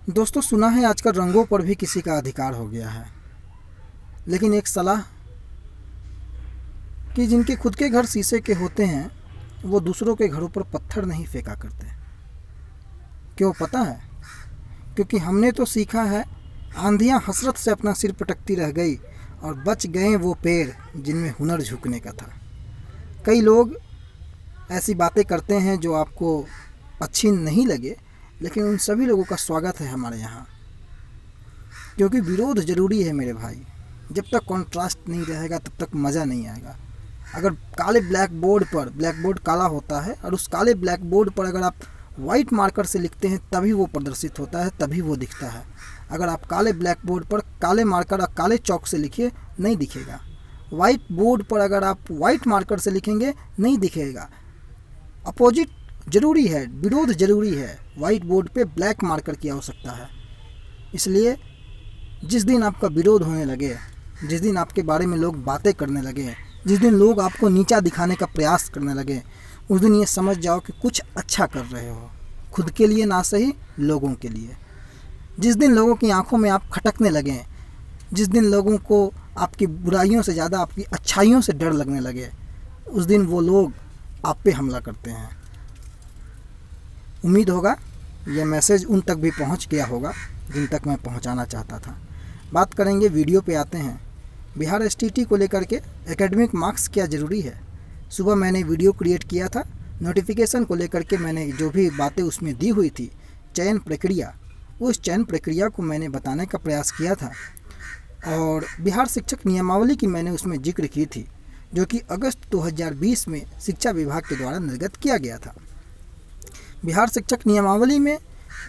दोस्तों, सुना है आजकल रंगों पर भी किसी का अधिकार हो गया है। लेकिन एक सलाह कि जिनके खुद के घर शीशे के होते हैं वो दूसरों के घरों पर पत्थर नहीं फेंका करते। क्यों पता है? क्योंकि हमने तो सीखा है, आंधियां हसरत से अपना सिर पटकती रह गई और बच गए वो पेड़ जिनमें हुनर झुकने का था। कई लोग ऐसी बातें करते हैं जो आपको अच्छी नहीं लगे, लेकिन उन सभी लोगों का स्वागत है हमारे यहाँ। क्योंकि विरोध ज़रूरी है मेरे भाई। जब तक कॉन्ट्रास्ट नहीं रहेगा तब तक मज़ा नहीं आएगा। अगर काले ब्लैक बोर्ड काला होता है और उस काले ब्लैक बोर्ड पर अगर आप वाइट मार्कर से लिखते हैं तभी वो प्रदर्शित होता है, तभी वो दिखता है। अगर आप काले ब्लैक बोर्ड पर काले मार्कर और काले चौक से लिखिए, नहीं दिखेगा। वाइट बोर्ड पर अगर आप वाइट मार्कर से लिखेंगे, नहीं दिखेगा। अपोजिट ज़रूरी है, विरोध ज़रूरी है। वाइट बोर्ड पे ब्लैक मार्कर की आवश्यकता है। इसलिए जिस दिन आपका विरोध होने लगे, जिस दिन आपके बारे में लोग बातें करने लगे, जिस दिन लोग आपको नीचा दिखाने का प्रयास करने लगे, उस दिन ये समझ जाओ कि कुछ अच्छा कर रहे हो, खुद के लिए ना सही, लोगों के लिए। जिस दिन लोगों की आंखों में आप खटकने लगें, जिस दिन लोगों को आपकी बुराइयों से ज़्यादा आपकी अच्छाइयों से डर लगने लगे, उस दिन वो लोग आप पे हमला करते हैं। उम्मीद होगा यह मैसेज उन तक भी पहुंच गया होगा जिन तक मैं पहुंचाना चाहता था। बात करेंगे, वीडियो पे आते हैं। बिहार एसटीटी को लेकर के एकेडमिक मार्क्स क्या ज़रूरी है। सुबह मैंने वीडियो क्रिएट किया था नोटिफिकेशन को लेकर के। मैंने जो भी बातें उसमें दी हुई थी, चयन प्रक्रिया, उस चयन प्रक्रिया को मैंने बताने का प्रयास किया था। और बिहार शिक्षक नियमावली की मैंने उसमें जिक्र की थी, जो कि अगस्त 2020 में शिक्षा विभाग के द्वारा निर्गत किया गया था। बिहार शिक्षक नियमावली में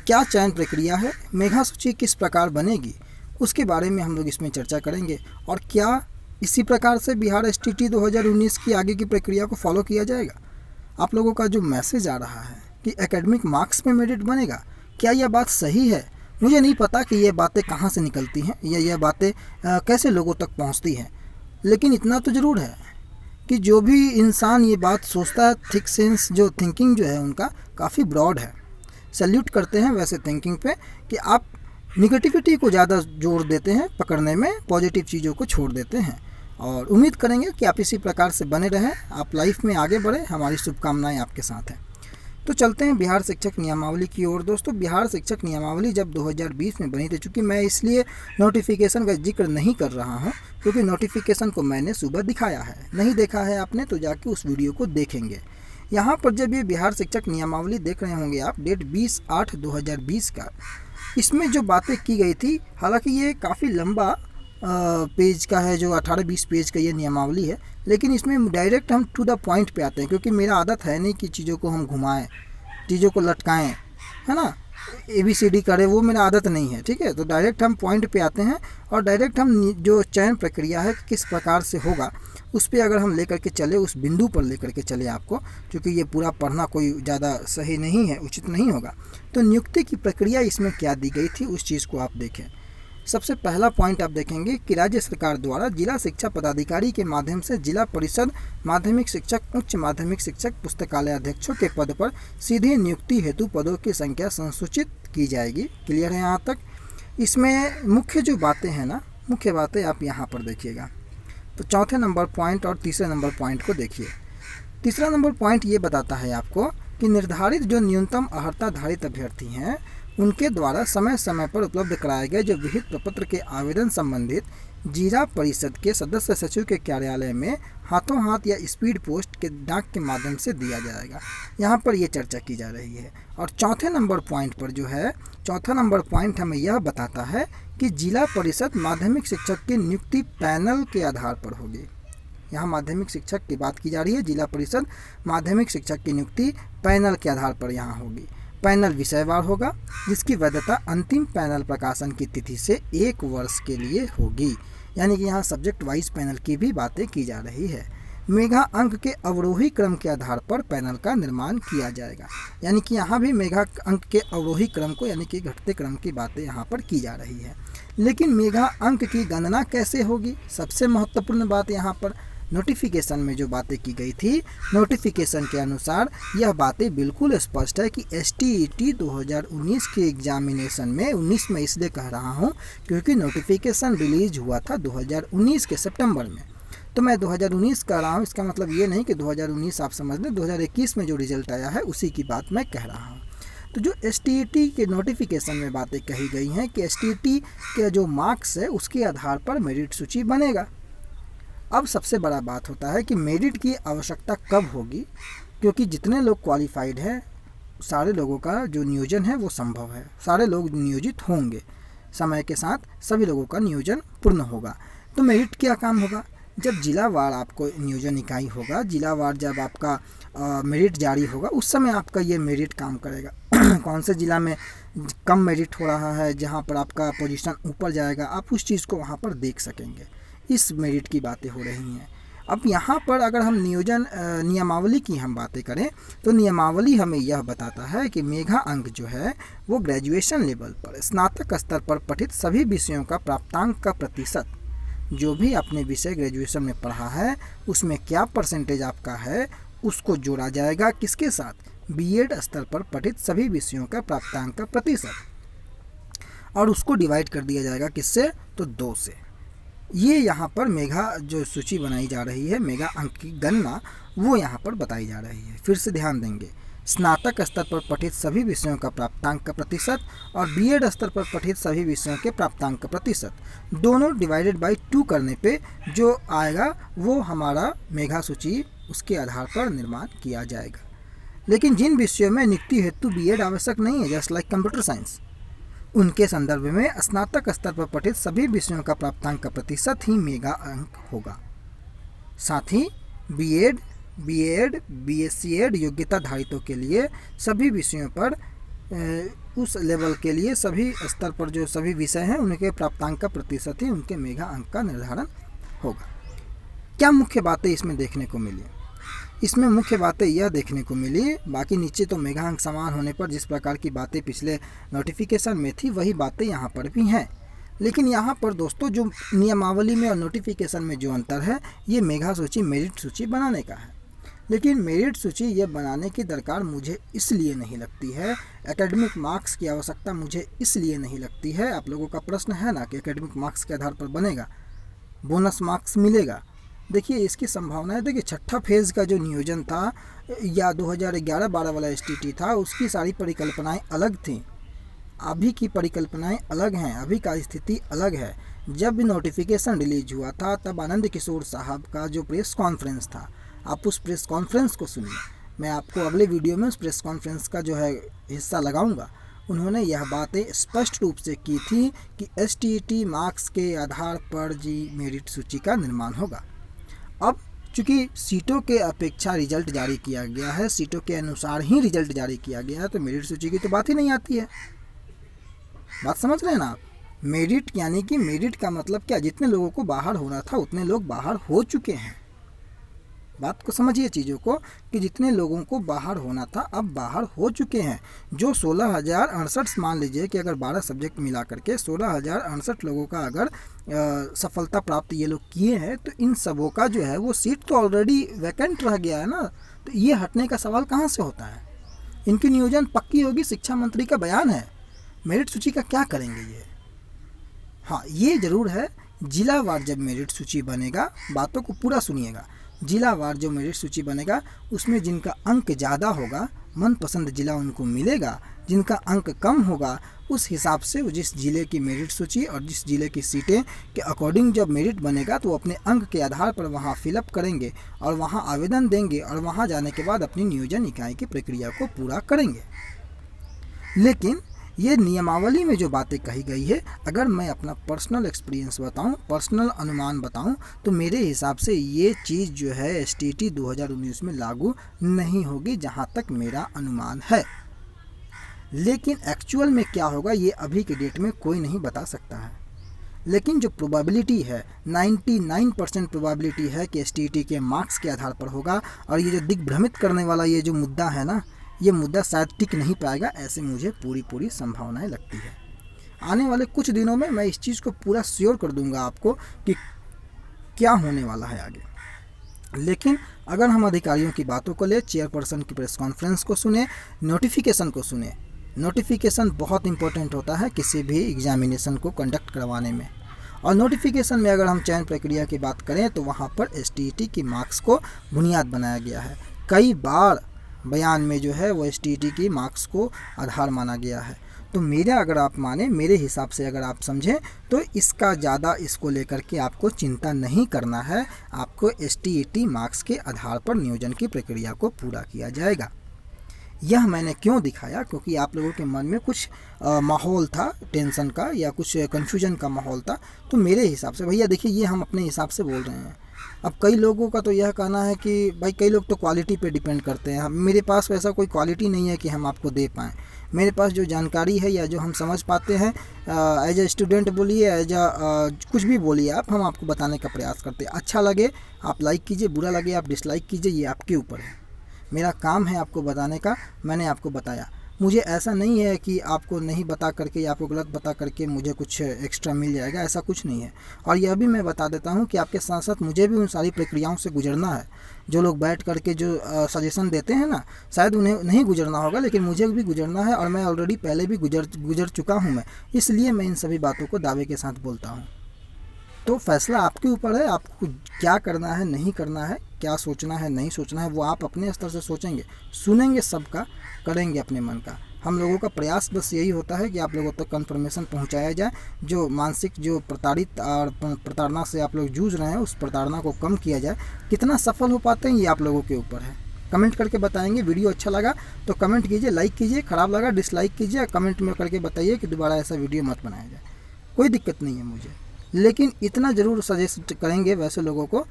क्या चयन प्रक्रिया है, मेधा सूची किस प्रकार बनेगी, उसके बारे में हम लोग इसमें चर्चा करेंगे। और क्या इसी प्रकार से बिहार एसटीटी 2019 की आगे की प्रक्रिया को फॉलो किया जाएगा। आप लोगों का जो मैसेज आ रहा है कि एकेडमिक मार्क्स में मेरिट बनेगा, क्या यह बात सही है? मुझे नहीं पता कि ये बातें कहाँ से निकलती हैं या यह बातें कैसे लोगों तक पहुँचती हैं। लेकिन इतना तो ज़रूर है कि जो भी इंसान ये बात सोचता है, थिक सेंस जो थिंकिंग जो है उनका काफ़ी ब्रॉड है। सैल्यूट करते हैं वैसे थिंकिंग पे कि आप निगेटिविटी को ज़्यादा जोर देते हैं पकड़ने में, पॉजिटिव चीज़ों को छोड़ देते हैं। और उम्मीद करेंगे कि आप इसी प्रकार से बने रहें, आप लाइफ में आगे बढ़ें। हमारी शुभकामनाएं आपके साथ हैं। तो चलते हैं बिहार शिक्षक नियमावली की ओर। दोस्तों, बिहार शिक्षक नियमावली जब 2020 में बनी थी, चूँकि मैं इसलिए नोटिफिकेशन का जिक्र नहीं कर रहा हूँ क्योंकि नोटिफिकेशन को मैंने सुबह दिखाया है। नहीं देखा है आपने तो जाके उस वीडियो को देखेंगे। यहाँ पर जब ये बिहार शिक्षक नियमावली देख रहे होंगे आप, डेट 20/8/2020 का, इसमें जो बातें की गई थी, हालांकि ये काफ़ी लंबा पेज का है, जो 18-20 पेज का ये नियमावली है, लेकिन इसमें डायरेक्ट हम टू द पॉइंट पे आते हैं। क्योंकि मेरा आदत है नहीं कि चीज़ों को हम घुमाएं, चीज़ों को लटकाएं, है ना, ABCD करें, वो मेरा आदत नहीं है। ठीक है, तो डायरेक्ट हम पॉइंट पे आते हैं और डायरेक्ट हम जो चयन प्रक्रिया है किस प्रकार से होगा उस पर अगर हम लेकर के चले, उस बिंदु पर लेकर के चले आपको, क्योंकि ये पूरा पढ़ना कोई ज़्यादा सही नहीं है, उचित नहीं होगा। तो नियुक्ति की प्रक्रिया इसमें क्या दी गई थी उस चीज़ को आप देखें। सबसे पहला पॉइंट आप देखेंगे कि राज्य सरकार द्वारा जिला शिक्षा पदाधिकारी के माध्यम से जिला परिषद माध्यमिक शिक्षक, उच्च माध्यमिक शिक्षक, पुस्तकालय अध्यक्षों के पद पर सीधे नियुक्ति हेतु पदों की संख्या संसूचित की जाएगी। क्लियर है यहाँ तक? इसमें मुख्य जो बातें हैं ना, मुख्य बातें आप यहाँ पर देखिएगा। तो चौथे नंबर पॉइंट और तीसरे नंबर पॉइंट को देखिए। तीसरा नंबर पॉइंट ये बताता है आपको कि निर्धारित जो न्यूनतम अर्हताधारित अभ्यर्थी हैं उनके द्वारा समय समय पर उपलब्ध कराए गए जो विहित प्रपत्र के आवेदन संबंधित जिला परिषद के सदस्य सचिव के कार्यालय में हाथों हाथ या स्पीड पोस्ट के डाक के माध्यम से दिया जाएगा। यहाँ पर ये चर्चा की जा रही है। और चौथे नंबर पॉइंट पर जो है, चौथा नंबर पॉइंट हमें यह बताता है कि जिला परिषद माध्यमिक शिक्षक की नियुक्ति पैनल के आधार पर होगी। यहाँ माध्यमिक शिक्षक की बात की जा रही है, जिला परिषद माध्यमिक शिक्षक की नियुक्ति पैनल के आधार पर यहाँ होगी। पैनल विषयवार होगा, जिसकी वैधता अंतिम पैनल प्रकाशन की तिथि से 1 वर्ष के लिए होगी। यानी कि यहाँ सब्जेक्ट वाइज पैनल की भी बातें की जा रही है। मेधा अंक के अवरोही क्रम के आधार पर पैनल का निर्माण किया जाएगा। यानी कि यहाँ भी मेधा अंक के अवरोही क्रम को, यानी कि घटते क्रम की बातें यहाँ पर की जा रही है। लेकिन मेधा अंक की गणना कैसे होगी, सबसे महत्वपूर्ण बात यहाँ पर नोटिफिकेशन में जो बातें की गई थी, नोटिफिकेशन के अनुसार यह बातें बिल्कुल स्पष्ट है कि STET 2019 के एग्जामिनेशन में 19 में इसलिए कह रहा हूँ क्योंकि नोटिफिकेशन रिलीज हुआ था 2019 के सितंबर में, तो मैं 2019 कह रहा हूँ। इसका मतलब ये नहीं कि 2019 आप समझ लें, 2021 में जो रिजल्ट आया है उसी की बात मैं कह रहा हूँ। तो जो STET के नोटिफिकेशन में बातें कही गई हैं कि STET के जो मार्क्स है उसके आधार पर मेरिट सूची बनेगा। अब सबसे बड़ा बात होता है कि मेरिट की आवश्यकता कब होगी, क्योंकि जितने लोग क्वालिफाइड हैं सारे लोगों का जो नियोजन है वो संभव है, सारे लोग नियोजित होंगे, समय के साथ सभी लोगों का नियोजन पूर्ण होगा। तो मेरिट क्या काम होगा, जब जिलावार आपको नियोजन इकाई होगा, जिलावार जब आपका मेरिट जारी होगा उस समय आपका ये मेरिट काम करेगा। कौन से ज़िला में कम मेरिट हो रहा है, जहाँ पर आपका पोजीशन ऊपर जाएगा, आप उस चीज़ को वहाँ पर देख सकेंगे। इस मेरिट की बातें हो रही हैं। अब यहाँ पर अगर हम नियोजन नियमावली की हम बातें करें तो नियमावली हमें यह बताता है कि मेगा अंक जो है वो ग्रेजुएशन लेवल पर स्नातक स्तर पर पठित सभी विषयों का प्राप्तांक का प्रतिशत, जो भी आपने विषय ग्रेजुएशन में पढ़ा है उसमें क्या परसेंटेज आपका है, उसको जोड़ा जाएगा किसके साथ, बीएड स्तर पर पठित सभी विषयों का प्राप्तांक का प्रतिशत, और उसको डिवाइड कर दिया जाएगा किससे, तो 2 से। ये यहाँ पर मेगा जो सूची बनाई जा रही है, मेगा अंक की गणना वो यहाँ पर बताई जा रही है। फिर से ध्यान देंगे, स्नातक स्तर पर पठित सभी विषयों का प्राप्तांक का प्रतिशत और बीएड स्तर पर पठित सभी विषयों के प्राप्तांक का प्रतिशत, दोनों डिवाइडेड बाई 2 करने पे जो आएगा वो हमारा मेगा सूची उसके आधार पर निर्माण किया जाएगा। लेकिन जिन विषयों में नियुक्ति हेतु बीएड आवश्यक नहीं है, जस्ट लाइक कंप्यूटर साइंस, उनके संदर्भ में स्नातक स्तर पर पठित सभी विषयों का प्राप्तांक का प्रतिशत ही मेगा अंक होगा। साथ ही बीएड, BSc योग्यता धारितों के लिए सभी विषयों पर उस लेवल के लिए सभी स्तर पर जो सभी विषय हैं उनके प्राप्तांक का प्रतिशत ही उनके मेगा अंक का निर्धारण होगा। क्या मुख्य बातें इसमें देखने को मिली, इसमें मुख्य बातें यह देखने को मिली, बाकी नीचे तो मेगा अंक समान होने पर जिस प्रकार की बातें पिछले नोटिफिकेशन में थी वही बातें यहाँ पर भी हैं। लेकिन यहाँ पर दोस्तों जो नियमावली में और नोटिफिकेशन में जो अंतर है ये मेगा सूची मेरिट सूची बनाने का है। लेकिन मेरिट सूची ये बनाने की दरकार मुझे इसलिए नहीं लगती है, एकेडमिक मार्क्स की आवश्यकता मुझे इसलिए नहीं लगती है। आप लोगों का प्रश्न है ना कि एकेडमिक मार्क्स के आधार पर बनेगा, बोनस मार्क्स मिलेगा। देखिए इसकी संभावना है, देखिए छठा फेज़ का जो नियोजन था या 2011-12 वाला STT था उसकी सारी परिकल्पनाएं अलग थीं, अभी की परिकल्पनाएं अलग हैं, अभी का स्थिति अलग है। जब भी नोटिफिकेशन रिलीज हुआ था तब आनंद किशोर साहब का जो प्रेस कॉन्फ्रेंस था, आप उस प्रेस कॉन्फ्रेंस को सुनिए, मैं आपको अगले वीडियो में उस प्रेस कॉन्फ्रेंस का जो है हिस्सा लगाऊंगा। उन्होंने यह बातें स्पष्ट रूप से की थी कि STT मार्क्स के आधार पर जी मेरिट सूची का निर्माण होगा। अब चूँकि सीटों के अपेक्षा रिजल्ट जारी किया गया है, सीटों के अनुसार ही रिजल्ट जारी किया गया है, तो मेरिट सूची की तो बात ही नहीं आती है। बात समझ रहे हैं ना आप, मेरिट यानी कि मेरिट का मतलब क्या, जितने लोगों को बाहर होना था उतने लोग बाहर हो चुके हैं। बात को समझिए चीज़ों को कि जितने लोगों को बाहर होना था अब बाहर हो चुके हैं। जो 16,068 मान लीजिए कि अगर 12 सब्जेक्ट मिला करके 16,068 लोगों का अगर सफलता प्राप्त ये लोग किए हैं तो इन सबों का जो है वो सीट तो ऑलरेडी वैकेंट रह गया है ना, तो ये हटने का सवाल कहाँ से होता है। इनकी नियोजन पक्की होगी, शिक्षा मंत्री का बयान है। मेरिट सूची का क्या करेंगे ये, हाँ ये ज़रूर है जिलावार जब मेरिट सूची बनेगा, बातों को पूरा सुनिएगा, जिलावार जो मेरिट सूची बनेगा उसमें जिनका अंक ज़्यादा होगा मनपसंद जिला उनको मिलेगा, जिनका अंक कम होगा उस हिसाब से वो जिस जिले की मेरिट सूची और जिस जिले की सीटें के अकॉर्डिंग जब मेरिट बनेगा तो वो अपने अंक के आधार पर वहाँ फिलअप करेंगे और वहाँ आवेदन देंगे और वहाँ जाने के बाद अपनी नियोजन इकाई की प्रक्रिया को पूरा करेंगे। लेकिन ये नियमावली में जो बातें कही गई है, अगर मैं अपना पर्सनल एक्सपीरियंस बताऊं, पर्सनल अनुमान बताऊं, तो मेरे हिसाब से ये चीज़ जो है STT 2019 में लागू नहीं होगी, जहां तक मेरा अनुमान है। लेकिन एक्चुअल में क्या होगा ये अभी के डेट में कोई नहीं बता सकता है। लेकिन जो प्रोबेबिलिटी है 99% प्रोबेबिलिटी है कि STT के मार्क्स के आधार पर होगा। और ये जो दिग्भ्रमित करने वाला ये जो मुद्दा है ना, ये मुद्दा शायद टिक नहीं पाएगा, ऐसे मुझे पूरी संभावनाएं लगती है। आने वाले कुछ दिनों में मैं इस चीज़ को पूरा श्योर कर दूंगा आपको कि क्या होने वाला है आगे। लेकिन अगर हम अधिकारियों की बातों को ले, चेयरपर्सन की प्रेस कॉन्फ्रेंस को सुने, नोटिफिकेशन को सुने, नोटिफिकेशन बहुत इंपॉर्टेंट होता है किसी भी एग्जामिनेशन को कंडक्ट करवाने में। और नोटिफिकेशन में अगर हम चयन प्रक्रिया की बात करें तो वहाँ पर एसटीईटी की मार्क्स को बुनियाद बनाया गया है। कई बार बयान में जो है वो एसटीईटी की मार्क्स को आधार माना गया है। तो मेरा अगर आप माने, मेरे हिसाब से अगर आप समझें तो इसका ज़्यादा इसको लेकर के आपको चिंता नहीं करना है। आपको एसटीईटी मार्क्स के आधार पर नियोजन की प्रक्रिया को पूरा किया जाएगा। यह मैंने क्यों दिखाया, क्योंकि आप लोगों के मन में कुछ माहौल था टेंशन का या कुछ कन्फ्यूजन का माहौल था। तो मेरे हिसाब से भैया देखिए, ये हम अपने हिसाब से बोल रहे हैं। अब कई लोगों का तो यह कहना है कि भाई कई लोग तो क्वालिटी पे डिपेंड करते हैं। मेरे पास वैसा कोई क्वालिटी नहीं है कि हम आपको दे पाएँ। मेरे पास जो जानकारी है या जो हम समझ पाते हैं एज ए स्टूडेंट बोलिए, एज कुछ भी बोलिए आप, हम आपको बताने का प्रयास करते हैं। अच्छा लगे आप लाइक कीजिए, बुरा लगे आप डिसलाइक कीजिए, ये आपके ऊपर है। मेरा काम है आपको बताने का, मैंने आपको बताया। मुझे ऐसा नहीं है कि आपको नहीं बता करके या आपको गलत बता करके मुझे कुछ एक्स्ट्रा मिल जाएगा, ऐसा कुछ नहीं है। और यह भी मैं बता देता हूँ कि आपके साथ साथ मुझे भी उन सारी प्रक्रियाओं से गुजरना है। जो लोग बैठ करके जो सजेशन देते हैं ना, शायद उन्हें नहीं गुजरना होगा, लेकिन मुझे भी गुजरना है। और मैं ऑलरेडी पहले भी गुजर चुका हूँ मैं, इसलिए मैं इन सभी बातों को दावे के साथ बोलता हूँ। तो फैसला आपके ऊपर है, आपको क्या करना है नहीं करना है, क्या सोचना है नहीं सोचना है, वो आप अपने स्तर से सोचेंगे, सुनेंगे सबका, करेंगे अपने मन का। हम लोगों का प्रयास बस यही होता है कि आप लोगों तक कंफर्मेशन पहुंचाया जाए। जो मानसिक जो प्रताड़ित और प्रताड़ना से आप लोग जूझ रहे हैं, उस प्रताड़ना को कम किया जाए। कितना सफल हो पाते हैं ये आप लोगों के ऊपर है। कमेंट करके बताएंगे। वीडियो अच्छा लगा तो कमेंट कीजिए, लाइक कीजिए, ख़राब लगा डिसलाइक कीजिए। कमेंट में करके बताइए कि दोबारा ऐसा वीडियो मत बनाया जाए। कोई दिक्कत नहीं है मुझे, लेकिन इतना ज़रूर सजेस्ट करेंगे वैसे लोगों को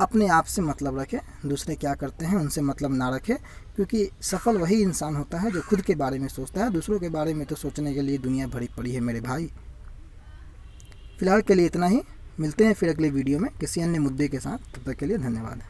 अपने आप से मतलब रखें, दूसरे क्या करते हैं उनसे मतलब ना रखें। क्योंकि सफल वही इंसान होता है जो खुद के बारे में सोचता है। दूसरों के बारे में तो सोचने के लिए दुनिया भरी पड़ी है मेरे भाई। फिलहाल के लिए इतना ही, मिलते हैं फिर अगले वीडियो में किसी अन्य मुद्दे के साथ। तब तक के लिए धन्यवाद।